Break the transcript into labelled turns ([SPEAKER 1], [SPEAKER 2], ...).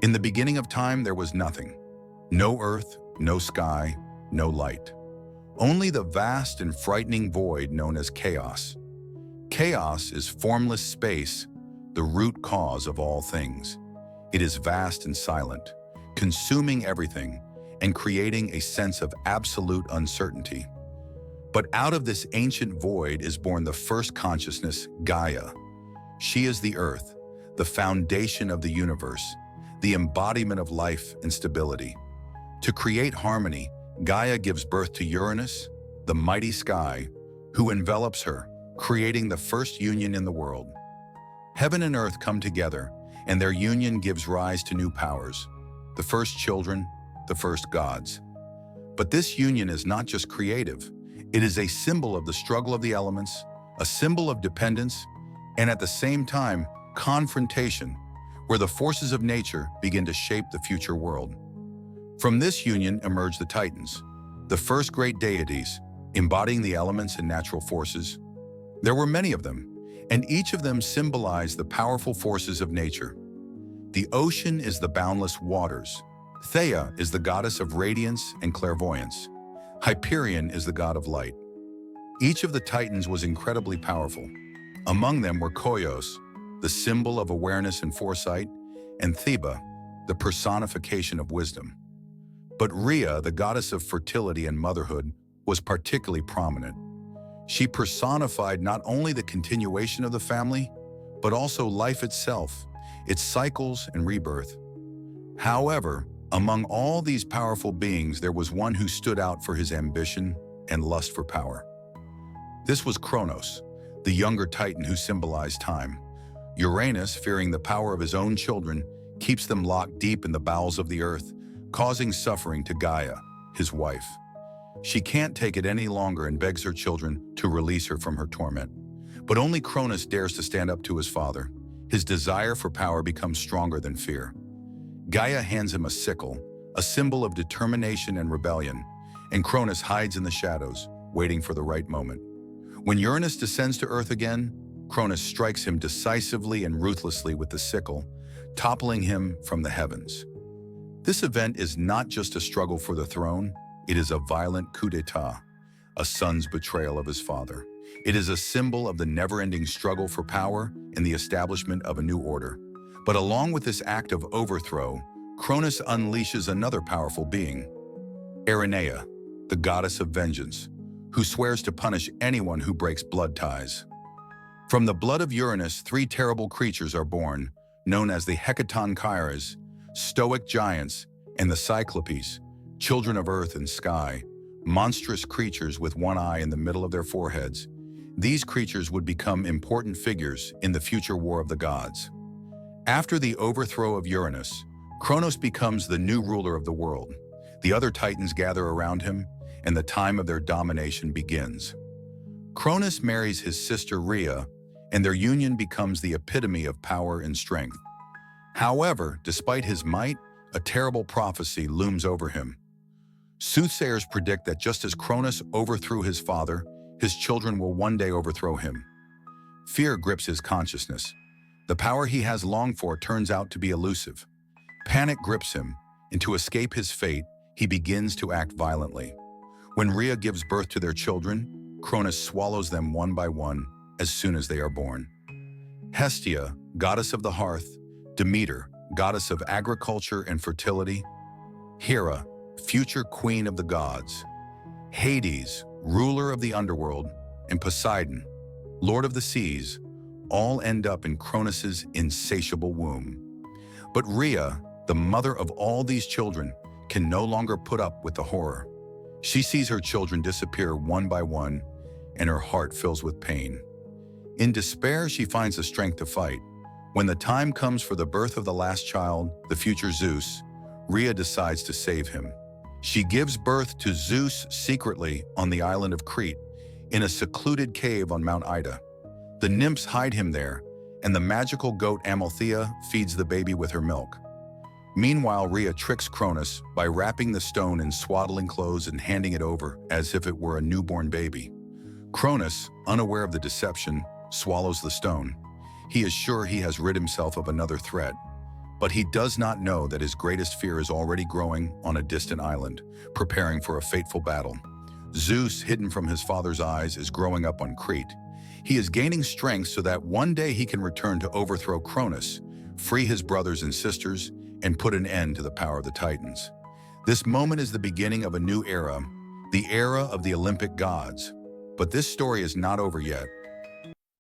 [SPEAKER 1] In the beginning of time, there was nothing. No earth, no sky, no light. Only the vast and frightening void known as chaos. Chaos is formless space, the root cause of all things. It is vast and silent, consuming everything and creating a sense of absolute uncertainty. But out of this ancient void is born the first consciousness, Gaia. She is the earth, the foundation of the universe, the embodiment of life and stability. To create harmony, Gaia gives birth to Uranus, the mighty sky, who envelops her, creating the first union in the world. Heaven and earth come together, and their union gives rise to new powers, the first children, the first gods. But this union is not just creative. It is a symbol of the struggle of the elements, a symbol of dependence, and at the same time, confrontation, where the forces of nature begin to shape the future world. From this union emerge the Titans, the first great deities, embodying the elements and natural forces. There were many of them, and each of them symbolized the powerful forces of nature. The ocean is the boundless waters. Theia is the goddess of radiance and clairvoyance. Hyperion is the god of light. Each of the Titans was incredibly powerful. Among them were Koios, the symbol of awareness and foresight, and Theba, the personification of wisdom. But Rhea, the goddess of fertility and motherhood, was particularly prominent. She personified not only the continuation of the family, but also life itself, its cycles and rebirth. However, among all these powerful beings, there was one who stood out for his ambition and lust for power. This was Kronos, the younger Titan who symbolized time. Uranus, fearing the power of his own children, keeps them locked deep in the bowels of the earth, causing suffering to Gaia, his wife. She can't take it any longer and begs her children to release her from her torment. But only Cronus dares to stand up to his father. His desire for power becomes stronger than fear. Gaia hands him a sickle, a symbol of determination and rebellion, and Cronus hides in the shadows, waiting for the right moment. When Uranus descends to Earth again, Cronus strikes him decisively and ruthlessly with the sickle, toppling him from the heavens. This event is not just a struggle for the throne, it is a violent coup d'etat, a son's betrayal of his father. It is a symbol of the never-ending struggle for power and the establishment of a new order. But along with this act of overthrow, Cronus unleashes another powerful being, Erinea, the goddess of vengeance, who swears to punish anyone who breaks blood ties. From the blood of Uranus, three terrible creatures are born, known as the Hecatonchires, stoic giants, and the Cyclopes, children of earth and sky, monstrous creatures with one eye in the middle of their foreheads. These creatures would become important figures in the future war of the gods. After the overthrow of Uranus, Kronos becomes the new ruler of the world. The other Titans gather around him, and the time of their domination begins. Cronus marries his sister Rhea, and their union becomes the epitome of power and strength. However, despite his might, a terrible prophecy looms over him. Soothsayers predict that just as Cronus overthrew his father, his children will one day overthrow him. Fear grips his consciousness. The power he has longed for turns out to be elusive. Panic grips him, and to escape his fate, he begins to act violently. When Rhea gives birth to their children, Cronus swallows them one by one as soon as they are born. Hestia, goddess of the hearth, Demeter, goddess of agriculture and fertility, Hera, future queen of the gods, Hades, ruler of the underworld, and Poseidon, lord of the seas, all end up in Cronus's insatiable womb. But Rhea, the mother of all these children, can no longer put up with the horror. She sees her children disappear one by one, and her heart fills with pain. In despair, she finds the strength to fight. When the time comes for the birth of the last child, the future Zeus, Rhea decides to save him. She gives birth to Zeus secretly on the island of Crete, in a secluded cave on Mount Ida. The nymphs hide him there, and the magical goat Amalthea feeds the baby with her milk. Meanwhile, Rhea tricks Cronus by wrapping the stone in swaddling clothes and handing it over as if it were a newborn baby. Cronus, unaware of the deception, swallows the stone. He is sure he has rid himself of another threat. But he does not know that his greatest fear is already growing on a distant island, preparing for a fateful battle. Zeus, hidden from his father's eyes, is growing up on Crete. He is gaining strength so that one day he can return to overthrow Cronus, free his brothers and sisters, and put an end to the power of the Titans. This moment is the beginning of a new era, the era of the Olympic gods. But this story is not over yet.